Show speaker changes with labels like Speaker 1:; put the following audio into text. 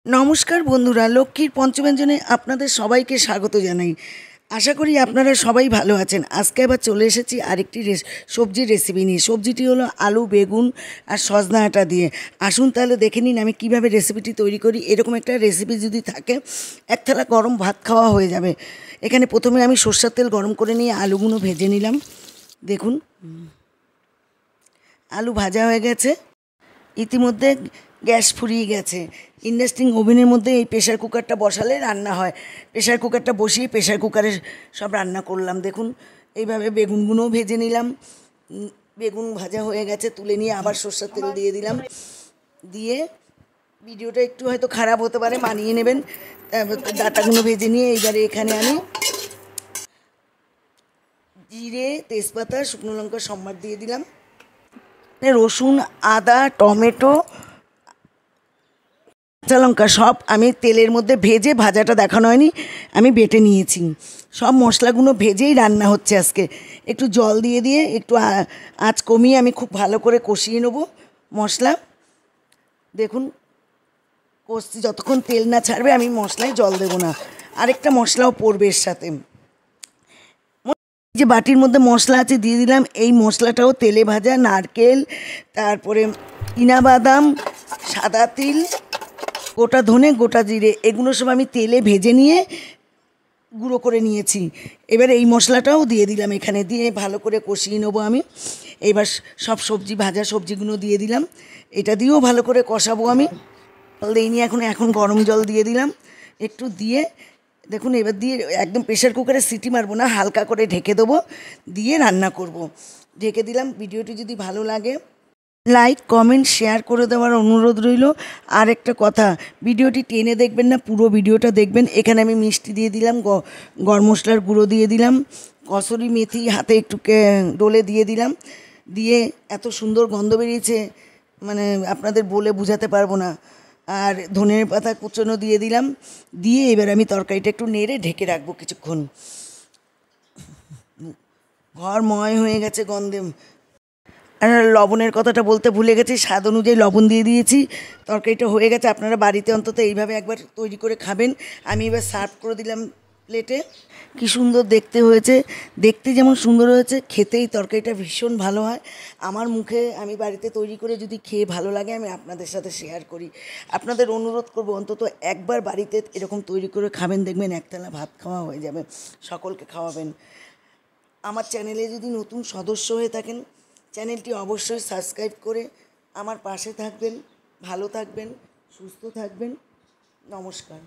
Speaker 1: নমস্কার বন্ধুরা, লক্ষ্মীর পঞ্চব্যঞ্জনে আপনাদের সবাইকে স্বাগত জানাই। আশা করি আপনারা সবাই ভালো আছেন। আজকে আবার চলে এসেছি আরেকটি সবজির রেসিপি নিয়ে। সবজিটি হলো আলু, বেগুন আর সজনা ডাঁটা দিয়ে। আসুন তাহলে দেখে নিন আমি কিভাবে রেসিপিটি তৈরি করি। এরকম একটা রেসিপি যদি থাকে, এক থালা গরম ভাত খাওয়া হয়ে যাবে। এখানে প্রথমে আমি সরষের তেল গরম করে নিয়ে আলুগুলো ভেজে নিলাম। দেখুন, আলু ভাজা হয়ে গেছে। ইতিমধ্যে গ্যাস ফুরিয়ে গেছে। ইন্ডাস্ট্রিং ওভেনের মধ্যে এই প্রেশার কুকারটা বসালে রান্না হয়। প্রেশার কুকারটা বসিয়ে প্রেশার কুকারে সব রান্না করলাম। দেখুন, এইভাবে বেগুনগুলোও ভেজে নিলাম। বেগুন ভাজা হয়ে গেছে, তুলে নিয়ে আবার সরষের তেল দিয়ে দিলাম। দিয়ে ভিডিওটা একটু হয়তো খারাপ হতে পারে, মানিয়ে নেবেন। ডাঁটাগুলো ভেজে নিয়ে এইবারে এখানে আমি জিরে, তেজপাতা, শুকনো লঙ্কা সম্বার দিয়ে দিলাম। রসুন, আদা, টমেটো, কাঁচা লঙ্কা সব আমি তেলের মধ্যে ভেজে, ভাজাটা দেখানো হয়নি, আমি বেটে নিয়েছি। সব মশলাগুলো ভেজেই রান্না হচ্ছে আজকে। একটু জল দিয়ে দিয়ে একটু আঁচ কমিয়ে আমি খুব ভালো করে কষিয়ে নেব মশলা। দেখুন, কষছি, যতক্ষণ তেল না ছাড়বে আমি মশলায় জল দেবো না। আরেকটা মশলাও পড়বে এর সাথে। যে বাটির মধ্যে মশলা আছে দিয়ে দিলাম। এই মশলাটাও তেলে ভাজা নারকেল, তারপরে চীনাবাদাম, সাদা তিল, গোটা ধনে, গোটা জিরে, এগুলো সব আমি তেলে ভেজে নিয়ে গুঁড়ো করে নিয়েছি। এবার এই মশলাটাও দিয়ে দিলাম এখানে, দিয়ে ভালো করে কষিয়ে নেবো আমি। এবার সব সবজি, ভাজা সবজিগুলো দিয়ে দিলাম। এটা দিয়েও ভালো করে কষাবো আমি। জল দিইনি এখন গরম জল দিয়ে দিলাম একটু। দিয়ে দেখুন, এবার দিয়ে একদম প্রেশার কুকারে সিটি মারবো না, হালকা করে ঢেকে দেবো, দিয়ে রান্না করব। ঢেকে দিলাম। ভিডিওটি যদি ভালো লাগে লাইক, কমেন্ট, শেয়ার করে দেওয়ার অনুরোধ রইল। আর একটা কথা, ভিডিওটি টেনে দেখবেন না, পুরো ভিডিওটা দেখবেন। এখানে আমি মিষ্টি দিয়ে দিলাম, গরম মশলার গুঁড়ো দিয়ে দিলাম, কসুরি মেথি হাতে একটু ডলে দিয়ে দিলাম। দিয়ে এত সুন্দর গন্ধ বেরিয়েছে, মানে আপনাদের বলে বোঝাতে পারবো না। আর ধনের পাতা কুচনো দিয়ে দিলাম। দিয়ে এবার আমি তরকারিটা একটু নেড়ে ঢেকে রাখবো কিছুক্ষণ। ঘর ময় হয়ে গেছে গন্ধে। আর লবণের কথাটা বলতে ভুলে গেছি, স্বাদ অনুযায়ী লবণ দিয়ে দিয়েছি। তরকারিটা হয়ে গেছে। আপনারা বাড়িতে অন্তত এইভাবে একবার তৈরি করে খাবেন। আমি এবার সার্ভ করে দিলাম প্লেটে। কি সুন্দর দেখতে হয়েছে, দেখতে যেমন সুন্দর হয়েছে, খেতেই তরকারিটা ভীষণ ভালো হয়। আমার মুখে, আমি বাড়িতে তৈরি করে যদি খেয়ে ভালো লাগে আমি আপনাদের সাথে শেয়ার করি। আপনাদের অনুরোধ করব অন্তত একবার বাড়িতে এরকম তৈরি করে খাবেন, দেখবেন একতলা ভাত খাওয়া হয়ে যাবে। সকলকে খাওয়াবেন। আমার চ্যানেলে যদি নতুন সদস্য হয়ে থাকেন, চ্যানেলটি অবশ্যই সাবস্ক্রাইব করে আমার পাশে থাকবেন। ভালো থাকবেন, সুস্থ থাকবেন। নমস্কার।